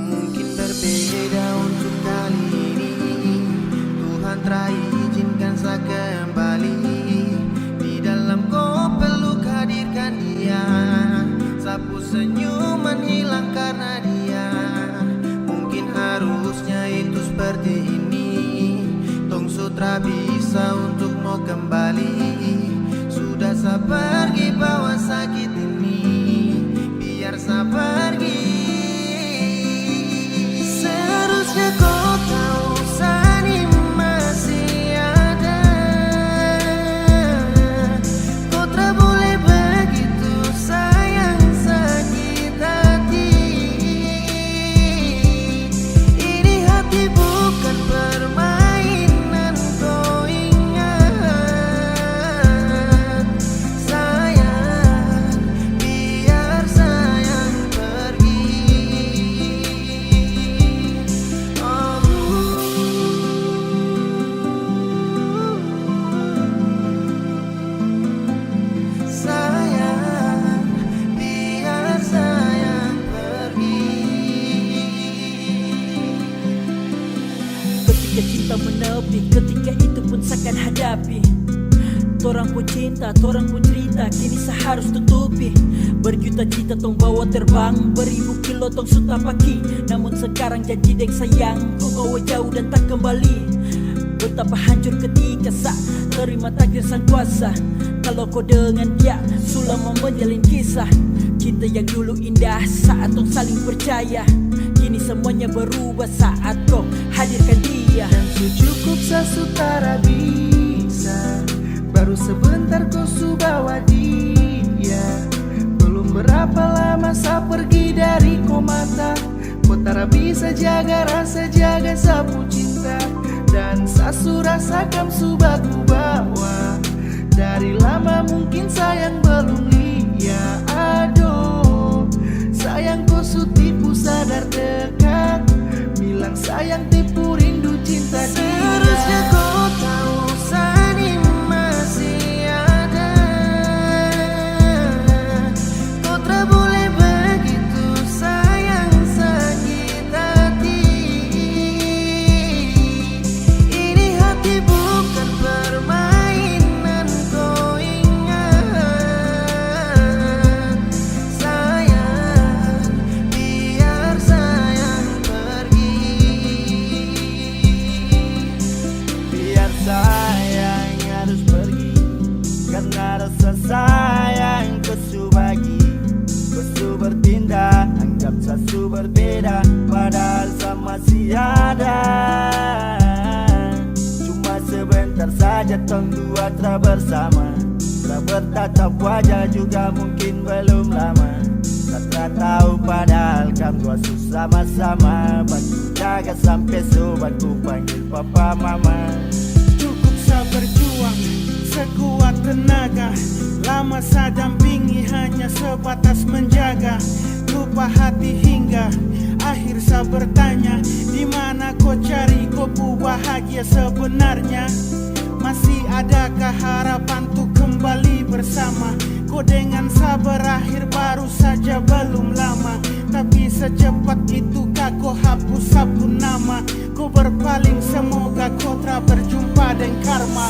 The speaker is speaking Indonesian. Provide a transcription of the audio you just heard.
Mungkin berbeda untuk kali ini, Tuhan telah izinkan saya kembali. Di dalam kau peluk hadirkan dia, sapu senyuman hilang karena dia. Mungkin harusnya itu seperti ini, tong sutra bisa untuk mau kembali. Sudah saya pergi bawa sakit ini, biar saya pergi. Seharusnya kau tahu Sani masih ada. Kau tak boleh begitu sayang sakit hati. Ini hati bukan permainan, kau ingat. Sayang, biar sayang pergi. Sayang, biar sayang pergi. Ketika cinta menepi, ketika itu pun seakan hadapi. Torang pun cinta, torang pun cerita, kini seharus tutupi. Berjuta-juta tong bawa terbang, beribu kilo tong suta pagi. Namun sekarang janji deng sayang, kau bawa jauh dan tak kembali. Betapa hancur ketika saat terima takdir sang kuasa. Kalau kau dengan dia, selama menjalin kisah cinta yang dulu indah saat tong saling percaya. Kini semuanya berubah saat kau hadirkan dia. Dan cukup sesutara bisa, baru sebentar kau su bawa dia. Belum berapa lama saya pergi dari kau mata. Kau tak bisa jaga rasa, jaga sapu cinta. Dan saya su rasakan su baku bawa. Dari lama mungkin sayang belum lihat. Aduh, sayang kau su tipu sadar dekat, bilang sayang tipu rindu cinta dia. Seharusnya kau tahu Sani masih ada. Kau tak boleh begitu sayang sakit hati. Ini hati bukan permainan, kau ingat. Sayang, biar sayang pergi. Biar sayang harus pergi, karena rasa sayang kau su bagi. Kau su bertindak, anggap saya su berbeda, padahal saya masih ada. Cuma sebentar saja tong dua telah bersama, telah bertatap wajah juga mungkin belum lama. Tak tahu padahal kami dua su sama-sama, bantu jaga sampai sobat ku panggil papa mama. Cukup saya berjuang sekuat tenaga, lama saya dampingi hanya sebatas menjaga. Lupa hati hingga akhir saya bertanya, di mana kau cari kau bahagia sebenarnya? Masih adakah harapan untuk kembali bersama? Kau dengan saya berakhir baru saja belum lama, tapi secepat itukah kau hapus sabun nama? Kau berpaling, semoga kau tak berjumpa dengan karma.